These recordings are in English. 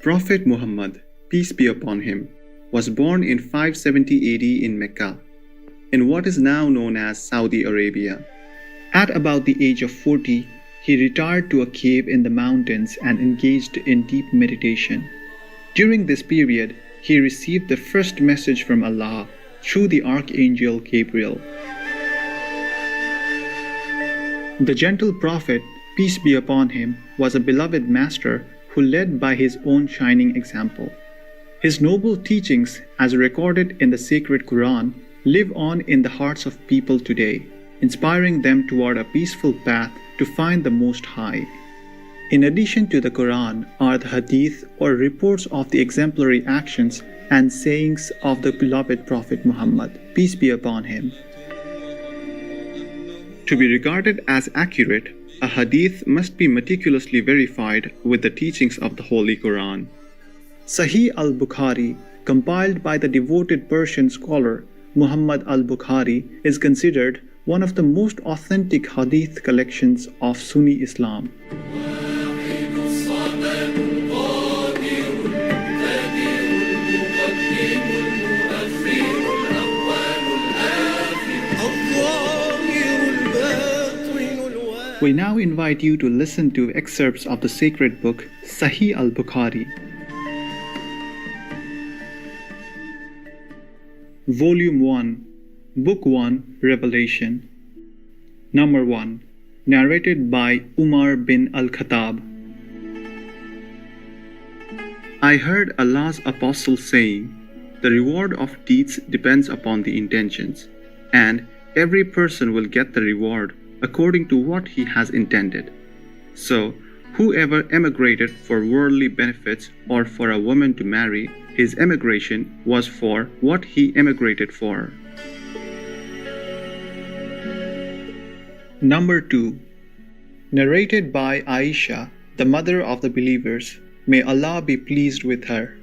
Prophet Muhammad, peace be upon him, was born in 570 AD in Mecca, in what is now known as Saudi Arabia. At about the age of 40, he retired to a cave in the mountains and engaged in deep meditation. During this period, he received the first message from Allah through the archangel Gabriel. The gentle prophet, peace be upon him, was a beloved master who led by his own shining example. His noble teachings, as recorded in the sacred Quran, live on in the hearts of people today, inspiring them toward a peaceful path to find the Most High. In addition to the Quran are the Hadith, or reports of the exemplary actions and sayings of the beloved Prophet Muhammad, peace be upon him. To be regarded as accurate, a Hadith must be meticulously verified with the teachings of the Holy Quran. Sahih al-Bukhari, compiled by the devoted Persian scholar Muhammad al-Bukhari, is considered one of the most authentic Hadith collections of Sunni Islam. We now invite you to listen to excerpts of the sacred book Sahih al-Bukhari. Volume 1, Book 1, Revelation. Number 1, narrated by Umar bin al-Khattab. I heard Allah's Apostle saying, "The reward of deeds depends upon the intentions, and every person will get the reward according to what he has intended. So, whoever emigrated for worldly benefits or for a woman to marry, his emigration was for what he emigrated for." Number 2, narrated by Aisha, the mother of the believers, may Allah be pleased with her.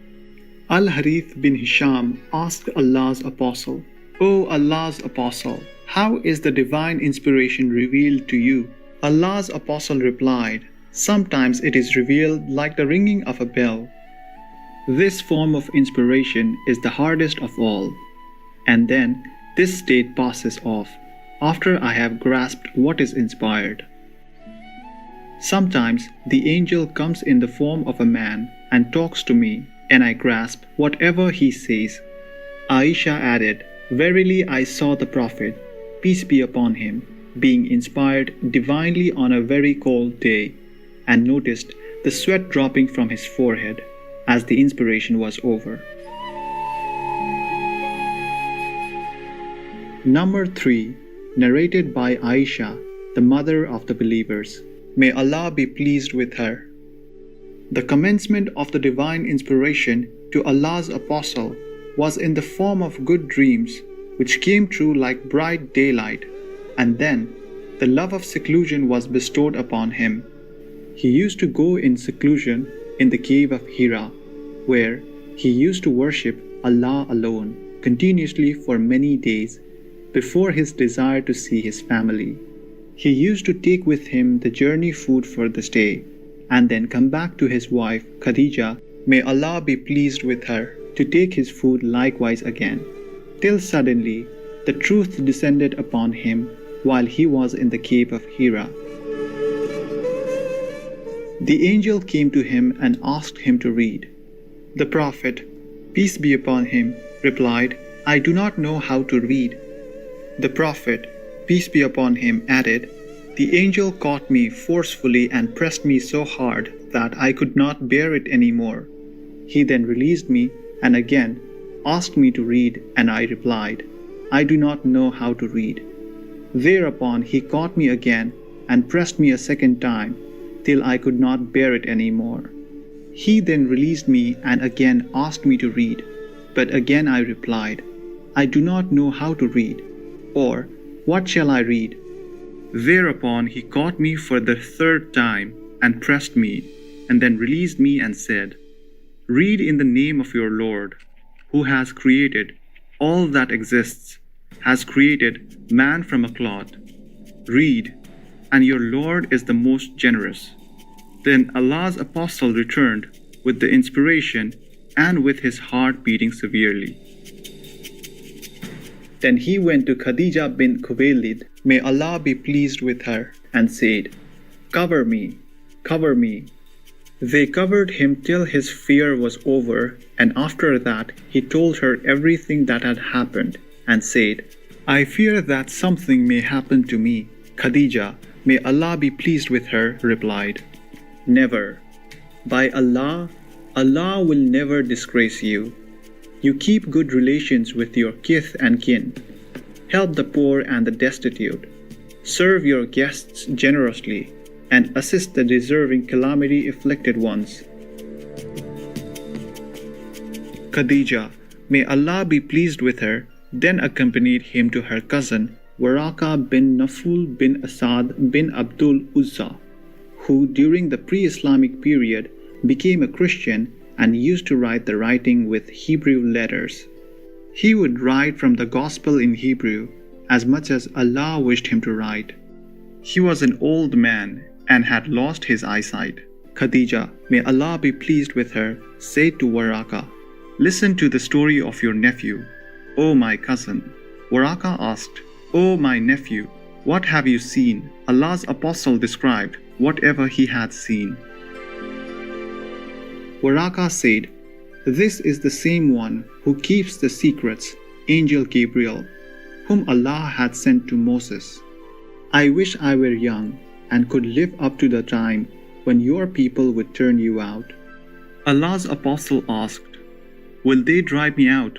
Al-Harith bin Hisham asked Allah's Apostle, "O Allah's Apostle, how is the divine inspiration revealed to you?" Allah's Apostle replied, "Sometimes it is revealed like the ringing of a bell." This form of inspiration is the hardest of all, and then this state passes off after I have grasped what is inspired. Sometimes the angel comes in the form of a man and talks to me, and I grasp whatever he says. Aisha added, "Verily I saw the Prophet, peace be upon him, being inspired divinely on a very cold day, and noticed the sweat dropping from his forehead as the inspiration was over." Number 3, narrated by Aisha, the mother of the believers, may Allah be pleased with her. The commencement of the divine inspiration to Allah's Apostle was in the form of good dreams, which came true like bright daylight, and then the love of seclusion was bestowed upon him. He used to go in seclusion in the cave of Hira, where he used to worship Allah alone continuously for many days before his desire to see his family. He used to take with him the journey food for the stay, and then come back to his wife Khadija, may Allah be pleased with her, to take his food likewise again, till suddenly the truth descended upon him while he was in the cave of Hira. The angel came to him and asked him to read. The Prophet, peace be upon him, replied, "I do not know how to read." The Prophet, peace be upon him, added, "The angel caught me forcefully and pressed me so hard that I could not bear it any more. He then released me and again asked me to read, and I replied, 'I do not know how to read.' Thereupon he caught me again and pressed me a second time, till I could not bear it any more. He then released me and again asked me to read, but again I replied, 'I do not know how to read,' or 'What shall I read?' Thereupon he caught me for the third time and pressed me, and then released me and said, 'Read in the name of your Lord, who has created all that exists, has created man from a clod. Read, and your Lord is the most generous.' Then Allah's Apostle returned, with the inspiration and with his heart beating severely. Then he went to Khadija bint Khuwaylid, may Allah be pleased with her, and said, "Cover me, cover me." They covered him till his fear was over, and after that he told her everything that had happened, and said, "I fear that something may happen to me." Khadija, may Allah be pleased with her, replied, "Never. By Allah, Allah will never disgrace you. You keep good relations with your kith and kin. Help the poor and the destitute. Serve your guests generously, and assist the deserving calamity-afflicted ones." Khadija, may Allah be pleased with her, then accompanied him to her cousin, Waraka bin Naful bin Asad bin Abdul Uzza, who during the pre-Islamic period became a Christian and used to write the writing with Hebrew letters. He would write from the Gospel in Hebrew as much as Allah wished him to write. He was an old man and had lost his eyesight. Khadija, may Allah be pleased with her, said to Waraka, "Listen to the story of your nephew, O my cousin." Waraka asked, "O my nephew, what have you seen?" Allah's apostle described whatever he had seen. Waraka said, "This is the same one who keeps the secrets, Angel Gabriel, whom Allah had sent to Moses. I wish I were young and could live up to the time when your people would turn you out." Allah's apostle asked, "Will they drive me out?"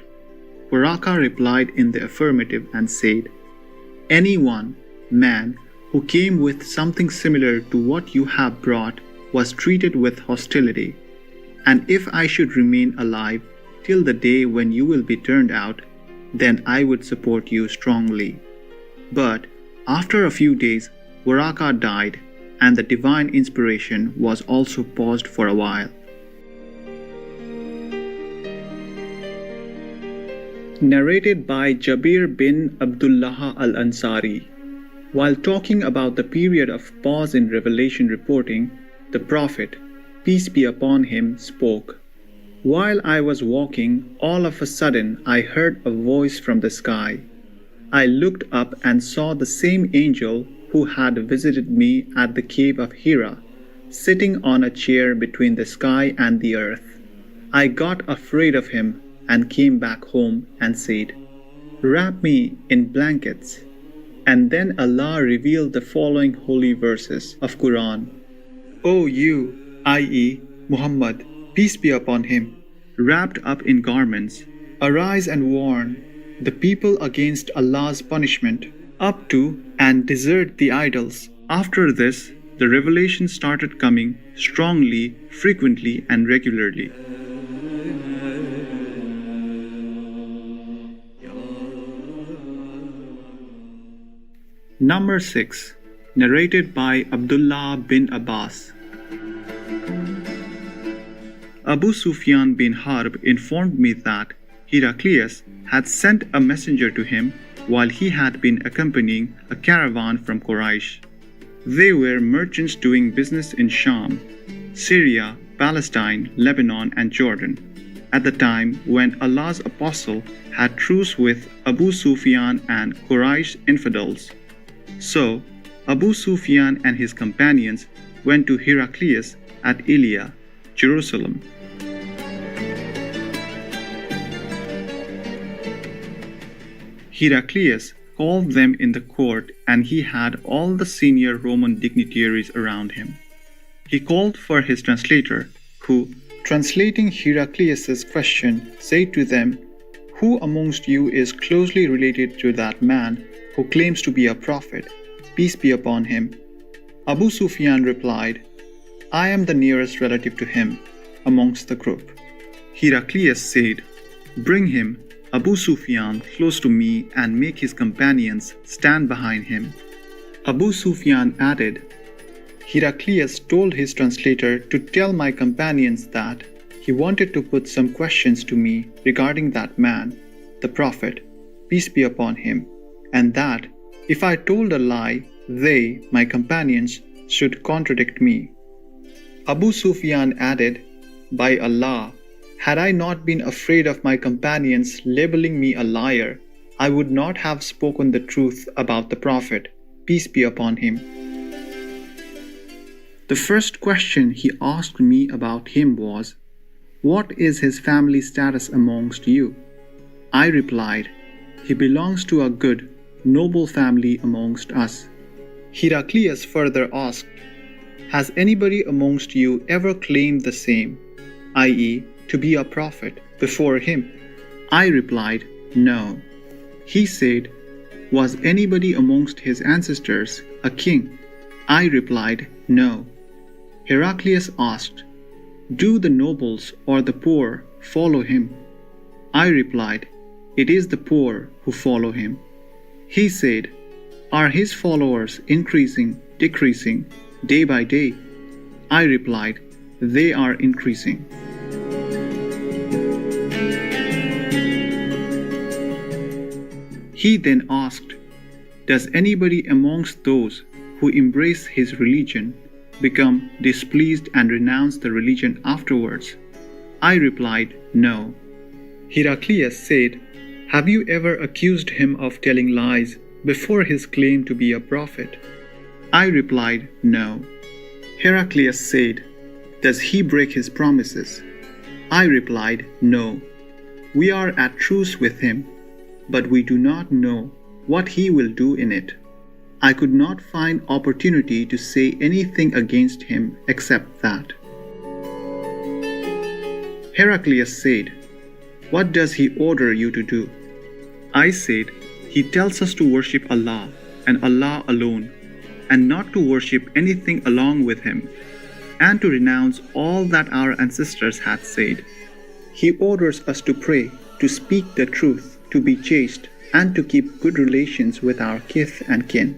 Waraka replied in the affirmative and said, "Anyone, man, who came with something similar to what you have brought was treated with hostility. And if I should remain alive till the day when you will be turned out, then I would support you strongly." But after a few days, Waraka died, and the divine inspiration was also paused for a while. Narrated by Jabir bin Abdullah al-Ansari. While talking about the period of pause in revelation reporting, the Prophet, peace be upon him, spoke, "While I was walking, all of a sudden I heard a voice from the sky. I looked up and saw the same angel who had visited me at the cave of Hira, sitting on a chair between the sky and the earth. I got afraid of him and came back home and said, 'Wrap me in blankets.' And then Allah revealed the following holy verses of Quran. O you, i.e. Muhammad, peace be upon him, wrapped up in garments, arise and warn the people against Allah's punishment, up to and desert the idols." After this, the revelation started coming strongly, frequently, and regularly. Number 6. Narrated by Abdullah bin Abbas. Abu Sufyan bin Harb informed me that Heraclius had sent a messenger to him while he had been accompanying a caravan from Quraysh. They were merchants doing business in Sham, Syria, Palestine, Lebanon, and Jordan, at the time when Allah's apostle had truce with Abu Sufyan and Quraysh infidels. So, Abu Sufyan and his companions went to Heraclius at Ilia, Jerusalem. Heraclius called them in the court, and he had all the senior Roman dignitaries around him. He called for his translator, who, translating Heraclius's question, said to them, "Who amongst you is closely related to that man who claims to be a prophet, peace be upon him?" Abu Sufyan replied, "I am the nearest relative to him amongst the group." Heraclius said, "Bring him, Abu Sufyan, close to me and make his companions stand behind him." Abu Sufyan added, "Heraclius told his translator to tell my companions that he wanted to put some questions to me regarding that man, the Prophet, peace be upon him, and that if I told a lie, they, my companions, should contradict me." Abu Sufyan added, By Allah, had I not been afraid of my companions labeling me a liar, I would not have spoken the truth about the Prophet, peace be upon him. The first question he asked me about him was, "What is his family status amongst you?" I replied, "He belongs to a good, noble family amongst us." Heraclius further asked, "Has anybody amongst you ever claimed the same, i.e., to be a prophet, before him?" I replied, "No." He said, "Was anybody amongst his ancestors a king?" I replied, "No." Heraclius asked, "Do the nobles or the poor follow him?" I replied, "It is the poor who follow him." He said, "Are his followers increasing, decreasing, day by day?" I replied, "They are increasing." He then asked, "Does anybody amongst those who embrace his religion become displeased and renounce the religion afterwards?" I replied, "No." Heraclius said, "Have you ever accused him of telling lies before his claim to be a prophet?" I replied, "No." Heraclius said, "Does he break his promises?" I replied, "No. We are at truce with him, but we do not know what he will do in it." I could not find opportunity to say anything against him except that. Heraclius said, "What does he order you to do?" I said, "He tells us to worship Allah and Allah alone, and not to worship anything along with him, and to renounce all that our ancestors had said. He orders us to pray, to speak the truth, to be chaste, and to keep good relations with our kith and kin."